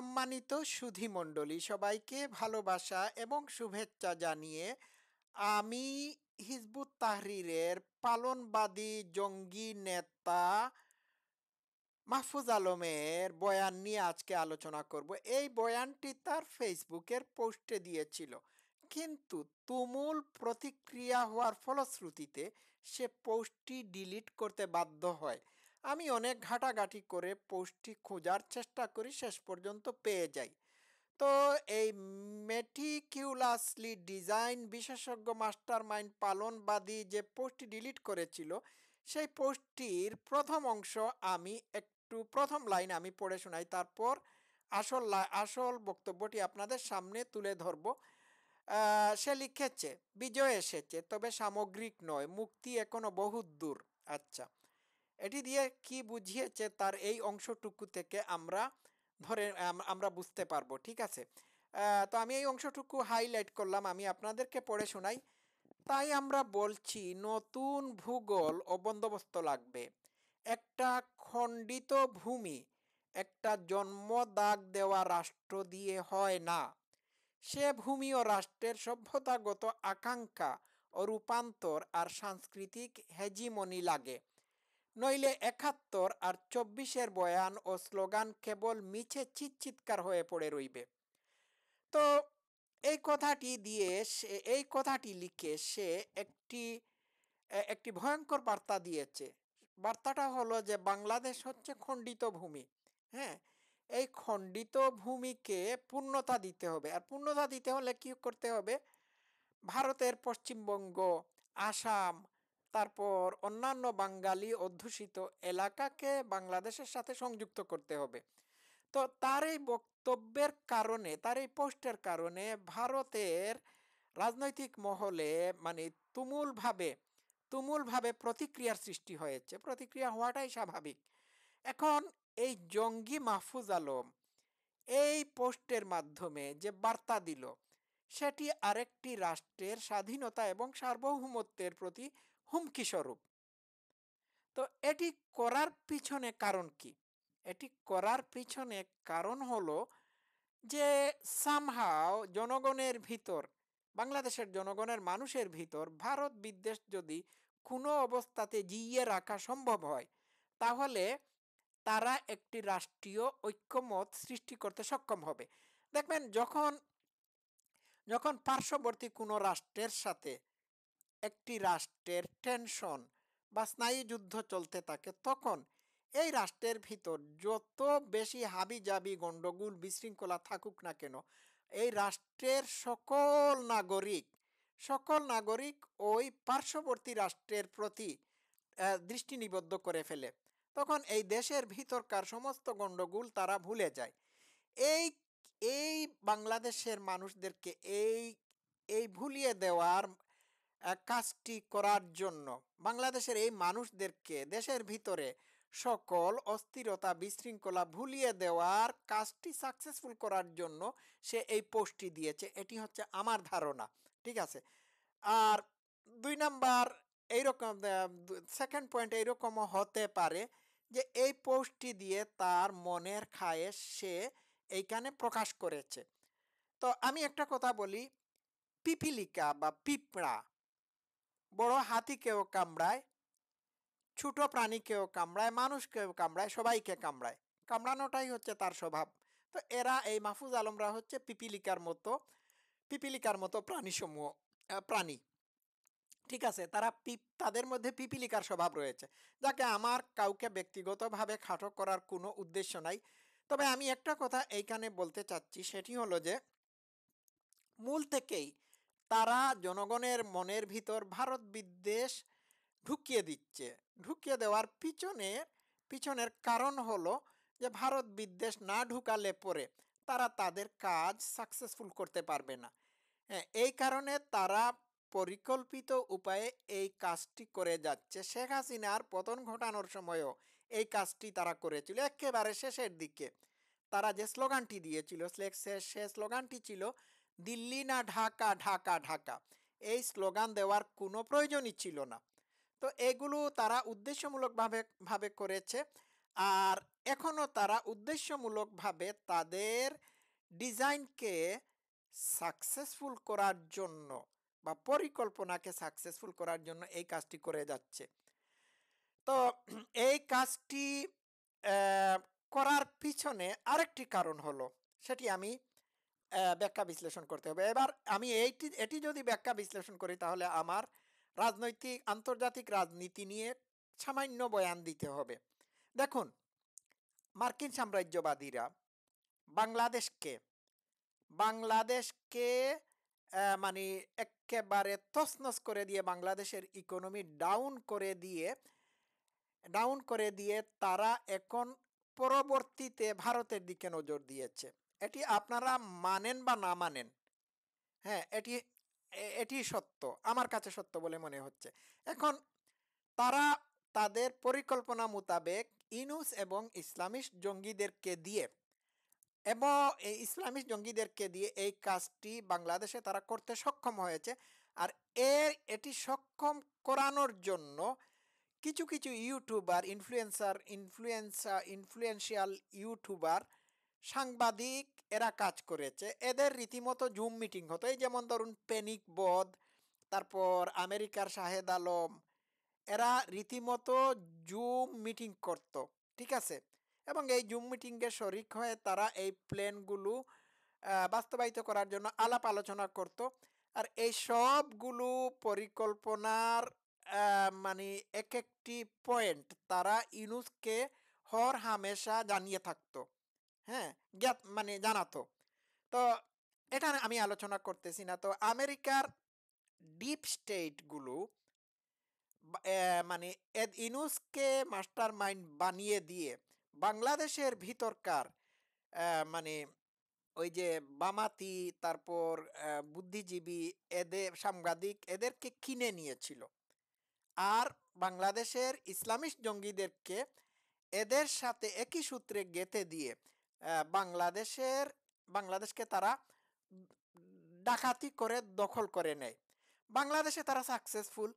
সম্মানিত সুধীমণ্ডলী সবাইকে ভালোবাসা এবং শুভেচ্ছা জানিয়ে আমি হিজবুত তাহরীরের পালনবাদী জঙ্গি নেতা মাহফুজ আলমের বয়ান নিয়ে আজকে আলোচনা করব। এই বয়ানটি তার ফেসবুকের পোস্টে দিয়েছিল, কিন্তু তুমুল প্রতিক্রিয়া হওয়ার ফলশ্রুতিতে সে পোস্টটি ডিলিট করতে বাধ্য হয়। আমি অনেক ঘাটাঘাটি করে পোস্টটি খোঁজার চেষ্টা করি, শেষ পর্যন্ত পেয়ে যাই। তো এই মেটিকিউলাসলি ডিজাইন বিশেষজ্ঞ মাস্টার মাইন্ড পালনবাদী যে পোস্টটি ডিলিট করেছিল, সেই পোস্টটির প্রথম অংশ আমি একটু প্রথম লাইন আমি পড়ে শোনাই, তারপর আসল বক্তব্যটি আপনাদের সামনে তুলে ধরব। সে লিখেছে, বিজয় এসেছে তবে সামগ্রিক নয়, মুক্তি এখনো বহুত দূর। আচ্ছা, এটি দিয়ে কি বুঝিয়েছে তার এই অংশটুকু থেকে আমরা বুঝতে পারবো, ঠিক আছে। তো আমি এই অংশটুকু হাইলাইট করলাম, আমি আপনাদেরকে পড়ে শোনাই। তাই আমরা বলছি, নতুন ভূগোল ও বন্দোবস্ত লাগবে। একটা খণ্ডিত ভূমি একটা জন্ম দাগ দেওয়া রাষ্ট্র দিয়ে হয় না। সে ভূমি ও রাষ্ট্রের সভ্যতাগত আকাঙ্ক্ষা ও রূপান্তর আর সাংস্কৃতিক হেজিমনি লাগে। নইলে ৭১ আর ২৪-এর বয়ান ও স্লোগান কেবল মিছে চিৎকার হয়ে পড়ে রইবে। তো এই কথাটি লিখে সে একটি ভয়ঙ্কর বার্তা দিয়েছে। বার্তাটা হলো যে বাংলাদেশ হচ্ছে খণ্ডিত ভূমি। হ্যাঁ, এই খণ্ডিত ভূমিকে পূর্ণতা দিতে হবে। আর পূর্ণতা দিতে হলে কি করতে হবে? ভারতের পশ্চিমবঙ্গ, আসাম, তারপর অন্যান্য বাঙালি অধ্যুষিত এলাকাকে বাংলাদেশের সাথে সংযুক্ত করতে হবে। তো তার এই বক্তব্যের কারণে, তার এই পোস্টের কারণে ভারতের রাজনৈতিক মহলে মানে তুমুলভাবে প্রতিক্রিয়ার সৃষ্টি হয়েছে। প্রতিক্রিয়া হওয়াটাই স্বাভাবিক। এখন এই জঙ্গি মাহফুজ আলম এই পোস্টের মাধ্যমে যে বার্তা দিল, সেটি আরেকটি রাষ্ট্রের স্বাধীনতা এবং সার্বভৌমত্বের প্রতি হুমকি স্বরূপ। তো এটি করার পিছনে কারণ কি? এটি করার পিছনে কারণ হলো যে সামহাও জনগণের ভিতর, বাংলাদেশের জনগণের মানুষের ভিতর ভারত বিদ্বেষ যদি কোনো অবস্থাতে জিইয়ে রাখা সম্ভব হয়, তাহলে তারা একটি রাষ্ট্রীয় ঐক্যমত সৃষ্টি করতে সক্ষম হবে। দেখবেন, যখন যখন পার্শ্ববর্তী কোনো রাষ্ট্রের সাথে একটি রাষ্ট্রের টেনশন বা স্নায়ুযুদ্ধ চলতে থাকে, তখন এই রাষ্ট্রের ভিতর যত বেশি হাবিজাবি গণ্ডগোল বিশৃঙ্খলা থাকুক না কেন, এই রাষ্ট্রের সকল নাগরিক ওই পার্শ্ববর্তী রাষ্ট্রের প্রতি দৃষ্টি নিবদ্ধ করে ফেলে। তখন এই দেশের ভিতরকার সমস্ত গণ্ডগোল তারা ভুলে যায়। এই এই বাংলাদেশের মানুষদেরকে এই এই ভুলিয়ে দেওয়ার কাজটি করার জন্য, বাংলাদেশের এই মানুষদেরকে দেশের ভিতরে সকল অস্থিরতা বিশৃঙ্খলা ভুলিয়ে দেওয়ার কাজটি সাকসেসফুল করার জন্য সে এই পোস্টটি দিয়েছে। এটি হচ্ছে আমার ধারণা, ঠিক আছে। আর ২ নাম্বার, এইরকম সেকেন্ড পয়েন্ট এইরকমও হতে পারে যে এই পোস্টটি দিয়ে তার মনের খায়েশ সে এইখানে প্রকাশ করেছে। তো আমি একটা কথা বলি, পিপিলিকা বা পিঁপড়া বড় হাতিকেও কামড়ায়, ছোট প্রাণীকেও কামড়ায়, মানুষকেও কামড়ায়, সবাইকে কামড়ায়। কামড়ানোটাই হচ্ছে তার স্বভাব। তো এই মাহফুজ আলমরা হচ্ছে পিপিলিকার মতো প্রাণী, ঠিক আছে। তাদের মধ্যে পিপিলিকার স্বভাব রয়েছে, যাকে আমার কাউকে ব্যক্তিগতভাবে খাটো করার কোনো উদ্দেশ্য নাই। তবে আমি একটা কথা এইখানে বলতে চাচ্ছি, সেটি হলো যে মূল থেকেই তারা জনগণের মনের ভিতর ভারত বিদ্বেষ ঢুকিয়ে দেওয়ার পিছনের কারণ হলো যে ভারত বিদ্বেষ না ঢুকালে পরে তারা তাদের কাজ সাকসেসফুল করতে পারবে না। হ্যাঁ, এই কারণে তারা পরিকল্পিত উপায়ে এই কাজটি করে যাচ্ছে। শেখ হাসিনার পতন ঘটানোর সময়ও এই কাজটি তারা করেছিল। একেবারে শেষের দিকে তারা যে স্লোগানটি দিয়েছিল, সে স্লোগানটি ছিল দিল্লি না ঢাকা, ঢাকা ঢাকা। এই স্লোগান দেওয়ার কোনো প্রয়োজনই ছিল না। তো এগুলো তারা উদ্দেশ্যমূলকভাবে করেছে। আর এখনো তারা উদ্দেশ্যমূলকভাবে তাদের ডিজাইনকে সাকসেসফুল করার জন্য বা পরিকল্পনাকে সাকসেসফুল করার জন্য এই কাজটি করে যাচ্ছে। তো এই কাজটি করার পিছনে আরেকটি কারণ হলো, সেটি আমি ব্যাখ্যা বিশ্লেষণ করতে হবে। এবার আমি এটি যদি ব্যাখ্যা বিশ্লেষণ করি তাহলে আমার আন্তর্জাতিক রাজনীতি নিয়ে সামান্য বয়ান দিতে হবে। দেখুন, মার্কিন সাম্রাজ্যবাদীরা বাংলাদেশকে বাংলাদেশকে মানে একেবারে তছনছ করে দিয়ে, বাংলাদেশের ইকোনমি ডাউন করে দিয়ে তারা এখন পরবর্তীতে ভারতের দিকে নজর দিয়েছে। এটি আপনারা মানেন বা না মানেন, হ্যাঁ, এটি সত্য, আমার কাছে সত্য বলে মনে হচ্ছে। এখন তারা তাদের পরিকল্পনা মোতাবেক ইউনূস এবং ইসলামিস্ট জঙ্গিদেরকে দিয়ে এই কাজটি বাংলাদেশে তারা করতে সক্ষম হয়েছে। আর এটি সক্ষম করানোর জন্য কিছু কিছু ইনফ্লুয়েন্সিয়াল ইউটিউবার, সাংবাদিক, এরা কাজ করেছে। এদের রীতিমতো জুম মিটিং হতো। এই যেমন ধরুন পেনিক বধ, তারপর আমেরিকার শাহেদ আলম, এরা রীতিমতো জুম মিটিং করত, ঠিক আছে? এবং এই জুম মিটিংয়ে শরিক হয়ে তারা এই প্ল্যানগুলো বাস্তবায়িত করার জন্য আলাপ আলোচনা করত। আর এই সবগুলো পরিকল্পনার মানে এক একটি পয়েন্ট তারা ইউনূসকে হর হামেশা জানিয়ে থাকতো, হ্যাঁ, মানে জানাতো। তো এটা আমি আলোচনা করতেছি না। তো আমেরিকার ডিপ স্টেটগুলো মানে ইউনূসকে মাস্টার মাইন্ড বানিয়ে দিয়ে বাংলাদেশের ভিতরকার মানে ওই যে বামাতি, তারপর বুদ্ধিজীবী, সাংবাদিক, এদেরকে কিনে নিয়েছিল। আর বাংলাদেশের ইসলামিস্ট জঙ্গিদেরকে এদের সাথে একই সূত্রে গেঁথে দিয়ে বাংলাদেশকে তারা ডাকাতি করে দখল করে নেয়। বাংলাদেশে তারা সাকসেসফুল।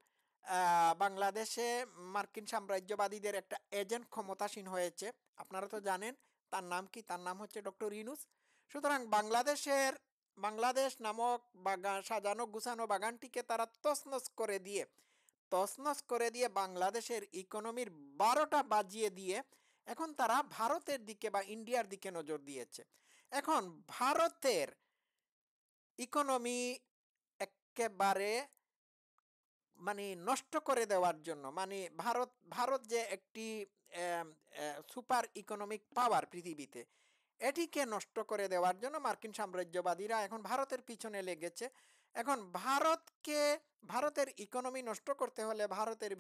বাংলাদেশে মার্কিন সাম্রাজ্যবাদীদের একটা এজেন্ট ক্ষমতাসীন হয়েছে, আপনারা তো জানেন তার নাম কি। তার নাম হচ্ছে ডক্টর ইউনূস। সুতরাং বাংলাদেশ নামক সাজানো গুছানো বাগানটিকে তারা তছনছ করে দিয়ে বাংলাদেশের ইকোনমির 12টা বাজিয়ে দিয়ে এখন তারা ভারতের দিকে বা ইন্ডিয়ার দিকে নজর দিয়েছে। এখন ভারতের ইকোনমি একেবারে মানে নষ্ট করে দেওয়ার জন্য, মানে ভারত যে একটি সুপার ইকোনমিক পাওয়ার পৃথিবীতে, এটিকে নষ্ট করে দেওয়ার জন্য মার্কিন সাম্রাজ্যবাদীরা এখন ভারতের পিছনে লেগেছে। এখন ভারতের ইকোনমি নষ্ট করতে হলে ভারতের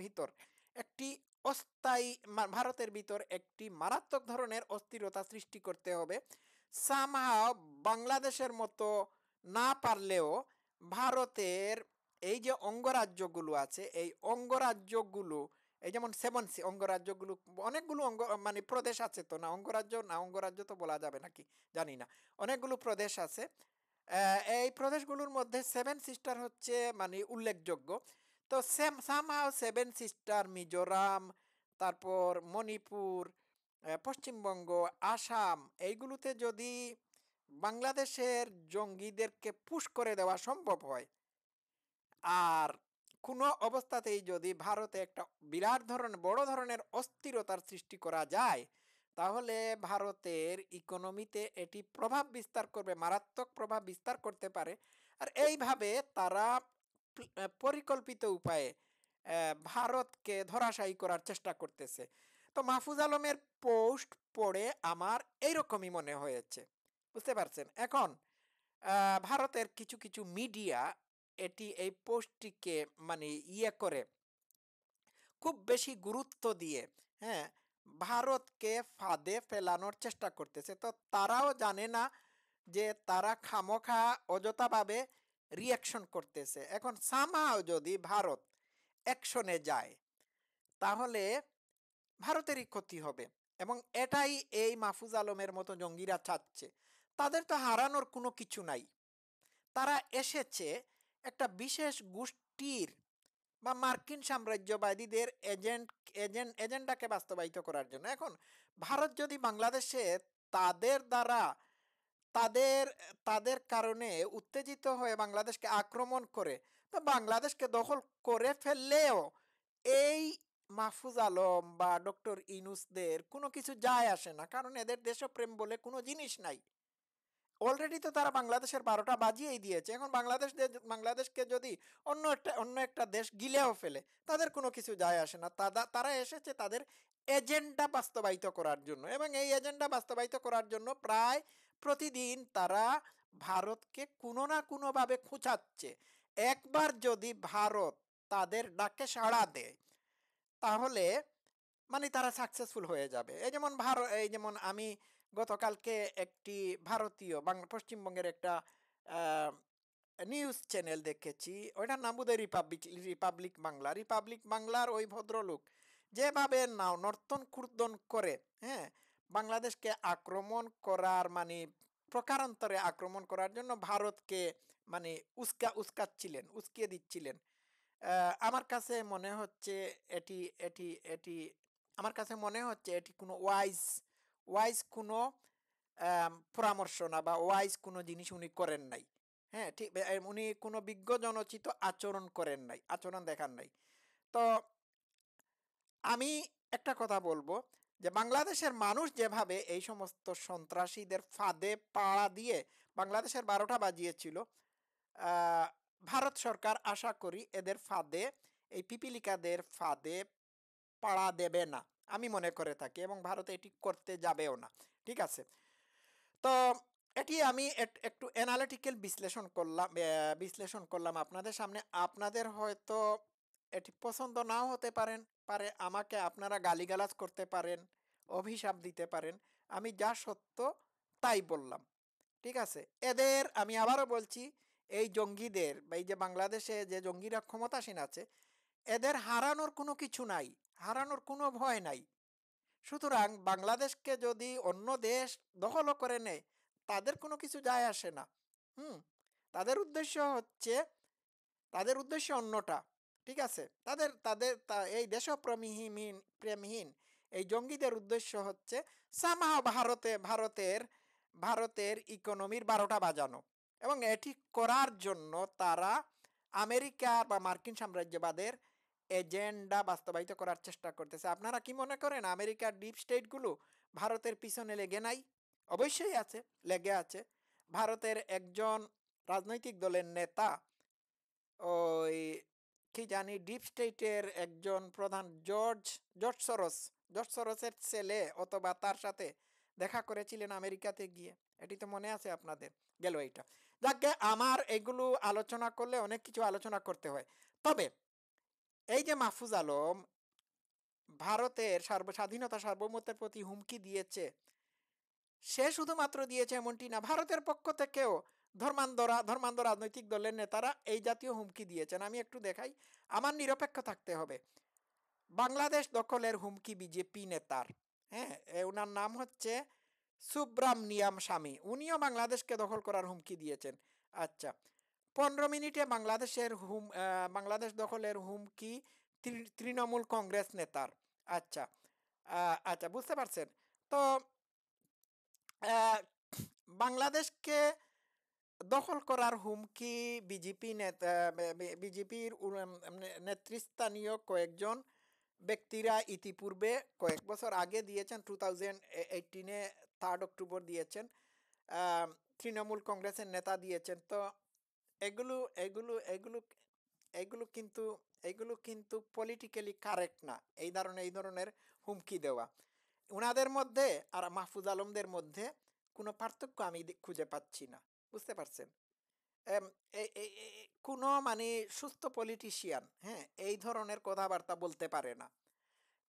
ভিতর একটি মারাত্মক ধরনের অস্থিরতা সৃষ্টি করতে হবে। সামহাও বাংলাদেশের মতো না পারলেও ভারতের এই যে অঙ্গরাজ্যগুলো আছে, এই অঙ্গরাজ্যগুলো, এই যেমন 7 অঙ্গরাজ্যগুলো, অনেকগুলো মানে প্রদেশ আছে, তো না অঙ্গরাজ্য তো বলা যাবে নাকি জানি না, অনেকগুলো প্রদেশ আছে। এই প্রদেশগুলোর মধ্যে 7 সিস্টার হচ্ছে মানে উল্লেখযোগ্য। তো সামহাও 7 সিস্টার, মিজোরাম, তারপর মণিপুর, পশ্চিমবঙ্গ, আসাম, এইগুলোতে যদি বাংলাদেশের জঙ্গিদেরকে পুশ করে দেওয়া সম্ভব হয়, আর কোনো অবস্থাতেই যদি ভারতে একটা বড় ধরনের অস্থিরতার সৃষ্টি করা যায়, তাহলে ভারতের ইকোনমিতে এটি প্রভাব বিস্তার করবে, মারাত্মক প্রভাব বিস্তার করতে পারে। আর এইভাবে তারা পরিকল্পিত উপায়ে ভারতকে ধরাশায়ী করার চেষ্টা করতেছে। তো মাহফুজ আলমের পোস্ট পড়ে আমার এইরকমই মনে হয়েছে, বুঝতে পারছেন? এখন ভারতের কিছু কিছু মিডিয়া এই পোস্টটিকে মানে করে খুব বেশি গুরুত্ব দিয়ে, হ্যাঁ, ভারতকে ফাঁদে ফেলানোর চেষ্টা করতেছে। তো তারাও জানে না যে তারা খামোখা অযথাভাবে রিয়াকশন করতেছে। এখন সামহাও যদি ভারত অ্যাকশনে যায় তাহলে ভারতেরই ক্ষতি হবে, এবং এটাই এই মাহফুজ আলমের মতো জঙ্গিরা চাচ্ছে। তাদের তো হারানোর কোনো কিছু নাই। তারা এসেছে একটা বিশেষ গোষ্ঠীর বা মার্কিন সাম্রাজ্যবাদীদের এজেন্ডাকে বাস্তবায়িত করার জন্য। এখন ভারত যদি বাংলাদেশে তাদের দ্বারা তাদের তাদের কারণে উত্তেজিত হয়ে বাংলাদেশকে আক্রমণ করে, তো বাংলাদেশকে দখল করে ফেললেও এই মাহফুজ আলম বা ডক্টর ইনুসদের কোনো কিছু যায় আসে না, কারণ এদের দেশপ্রেম বলে কোনো জিনিস নাই। অলরেডি তো তারা বাংলাদেশের 12টা বাজিয়েই দিয়েছে। এখন বাংলাদেশকে যদি অন্য একটা দেশ গিলেও ফেলে, তাদের কোনো কিছু যায় আসে না। তারা এসেছে তাদের এজেন্ডা বাস্তবায়িত করার জন্য, এবং এই এজেন্ডা বাস্তবায়িত করার জন্য প্রায় প্রতিদিন তারা ভারতকে কোনো না কোনোভাবে খোঁচাচ্ছে। একবার যদি ভারত তাদের ডাকে সাড়া দেয়, তাহলে মানে তারা সাকসেসফুল হয়ে যাবে। এই যেমন আমি গতকালকে একটি ভারতীয় পশ্চিমবঙ্গের একটা নিউজ চ্যানেল দেখেছি, ওইটার নাম বোধহয় রিপাবলিক বাংলার ওই ভদ্রলোক যেভাবে নর্তন খুর্দন করে, হ্যাঁ, বাংলাদেশকে আক্রমণ করার মানে প্রকারান্তরে আক্রমণ করার জন্য ভারতকে মানে উস্কিয়ে দিচ্ছিলেন। আমার কাছে মনে হচ্ছে এটি এটি এটি আমার কাছে মনে হচ্ছে এটি কোনো ওয়াইজ কোনো পরামর্শ না, বা ওয়াইজ কোনো জিনিস উনি করেন নাই। হ্যাঁ, ঠিক, উনি কোনো বিজ্ঞ জনচিত আচরণ করেন নাই, আচরণ দেখান নাই। তো আমি একটা কথা বলবো, যে বাংলাদেশের মানুষ যেভাবে এই সমস্ত সন্ত্রাসীদের ফাঁদে পাড়া দিয়ে বাংলাদেশের 12টা বাজিয়েছিল, আহ, ভারত সরকার আশা করি এদের ফাঁদে, এই পিপিলিকাদের ফাঁদে পাড়া দেবে না, আমি মনে করে থাকি, এবং ভারত এটি করতে যাবেও না। ঠিক আছে। তো এটি আমি একটু অ্যানালিটিক্যাল বিশ্লেষণ করলাম আপনাদের সামনে। আপনাদের হয়তো এটি পছন্দ নাও হতে পারে, আমাকে আপনারা গালিগালাজ করতে পারেন, অভিশাপ দিতে পারেন। আমি যা সত্য তাই বললাম। ঠিক আছে। আমি আবারও বলছি, এই জঙ্গিদের বা এই যে বাংলাদেশে যে জঙ্গিরা ক্ষমতাসীন আছে, এদের হারানোর কোনো কিছু নাই, হারানোর কোনো ভয় নাই। সুতরাং বাংলাদেশকে যদি অন্য দেশ দখলও করে নেয়, তাদের কোনো কিছু যায় আসে না। হুম। তাদের উদ্দেশ্য হচ্ছে, তাদের উদ্দেশ্য অন্যটা। ঠিক আছে। এই প্রেমহীন এই জঙ্গিদের উদ্দেশ্য হচ্ছে সামাও ভারতের ইকোনমির 12টা বাজানো, এবং এটি করার জন্য তারা আমেরিকা বা মার্কিন সাম্রাজ্যবাদের এজেন্ডা বাস্তবায়িত করার চেষ্টা করতেছে। আপনারা কি মনে করেন আমেরিকার ডিপ স্টেটগুলো ভারতের পিছনে লেগে নাই? অবশ্যই আছে, লেগে আছে। ভারতের একজন রাজনৈতিক দলের নেতা, ওই কি জানি ডিপ স্টেটের একজন প্রধান জর্জ সরোসের ছেলে অথবা তার সাথে দেখা করেছিলেন আমেরিকাতে গিয়ে। এটি তো মনে আছে আপনাদের। গেল এইটা। যাকে আমার এগুলো আলোচনা করলে অনেক কিছু আলোচনা করতে হয়। তবে এই যে মাহফুজ আলম ভারতের স্বাধীনতা সার্বভৌমত্বের প্রতি হুমকি দিয়েছে, সে শুধুমাত্র দিয়েছে এমনটি না, ভারতের পক্ষ থেকেও ধর্মান্ধ রাজনৈতিক দলের নেতারা এই জাতীয় হুমকি দিয়েছেন। আমি একটু দেখাই। আমার নিরপেক্ষ থাকতে হবে। বাংলাদেশ দখলের হুমকি বিজেপি নেতার, হ্যাঁ, ওনার নাম হচ্ছে সুব্রামনিয়াম স্বামী, উনিও বাংলাদেশকে দখল করার হুমকি দিয়েছেন। আচ্ছা, 15 মিনিটে বাংলাদেশ দখলের হুমকি তৃণমূল কংগ্রেস নেতার। আচ্ছা, আচ্ছা, বুঝতে পারছেন। তো আহ, বাংলাদেশকে দখল করার হুমকি বিজেপির নেতৃস্থানীয় কয়েকজন ব্যক্তিরা ইতিপূর্বে কয়েক বছর আগে দিয়েছেন। 2018-এ 3 অক্টোবর দিয়েছেন। তৃণমূল কংগ্রেসের নেতা দিয়েছেন। তো এগুলো এগুলো এগুলো এগুলো কিন্তু এগুলো কিন্তু পলিটিক্যালি কারেক্ট না, এই ধরনের হুমকি দেওয়া। উনাদের মধ্যে আর মাহফুজ আলমদের মধ্যে কোনো পার্থক্য আমি খুঁজে পাচ্ছি না। বুঝতে পারছেন? এম, কোনো মানে সুস্থ পলিটিশিয়ান, হ্যাঁ, এই ধরনের কথাবার্তা বলতে পারে না।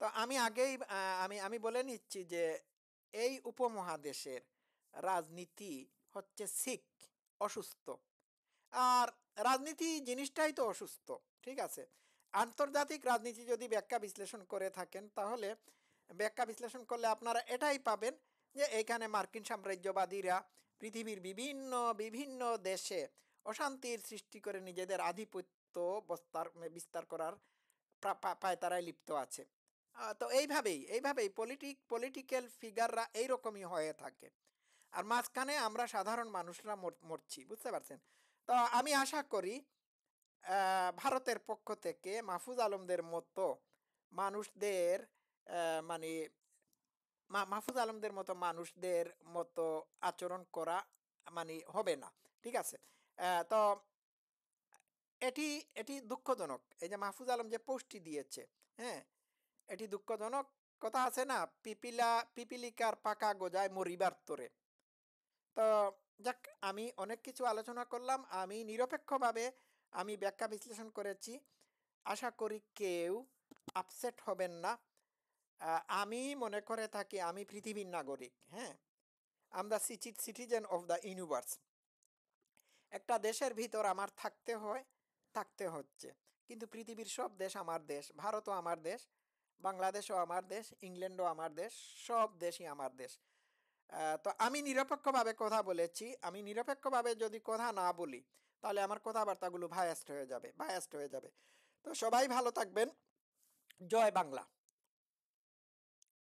তো আমি আগেই আমি আমি বলে নিচ্ছি যে এই উপমহাদেশের রাজনীতি হচ্ছে সিক, অসুস্থ। আর রাজনীতি জিনিসটাই তো অসুস্থ। ঠিক আছে। আন্তর্জাতিক রাজনীতি যদি ব্যাখ্যা বিশ্লেষণ করে থাকেন, তাহলে ব্যাখ্যা বিশ্লেষণ করলে আপনারা এটাই পাবেন যে এখানে মার্কিন সাম্রাজ্যবাদীরা পৃথিবীর বিভিন্ন বিভিন্ন দেশে অশান্তির সৃষ্টি করে নিজেদের আধিপত্য বিস্তার করার পায়তারায় লিপ্ত আছে। তো এইভাবেই পলিটিক্যাল ফিগাররা এইরকমই হয়ে থাকে। আর মাঝখানে আমরা সাধারণ মানুষরা মরছি। বুঝতে পারছেন? তো আমি আশা করি ভারতের পক্ষ থেকে মাহফুজ আলমদের মতো মানুষদের মানে মাহফুজ আলমদের মতো মানুষদের মতো আচরণ করা মানে হবে না। ঠিক আছে? তো এটি এটি দুঃখজনক। এই যে মাহফুজ আলম যে পোস্টটি দিয়েছে, হ্যাঁ? এটি দুঃখজনক। কথা আছে না? পিপিলিকার পাকা গজায় মরিবার তরে। তো যাক, আমি অনেক কিছু আলোচনা করলাম। আমি নিরপেক্ষভাবে আমি ব্যাখ্যা বিশ্লেষণ করেছি। আশা করি কেউ আপসেট হবেন না। আমি মনে করে থাকি আমি পৃথিবীর নাগরিক, হ্যাঁ? I am the citizen of the universe. একটা দেশের ভিতর আমার থাকতে হয়, থাকতে হচ্ছে। কিন্তু পৃথিবীর সব দেশ আমার দেশ। ভারতও আমার দেশ, বাংলাদেশও আমার দেশ, ইংল্যান্ডও আমার দেশ, সব দেশই আমার দেশ। তো আমি নিরপেক্ষভাবে কথা বলেছি। আমি নিরপেক্ষভাবে যদি কথা না বলি, তাহলে আমার কথাবার্তাগুলো বায়াসড হয়ে যাবে। তো সবাই ভালো থাকবেন। জয় বাংলা।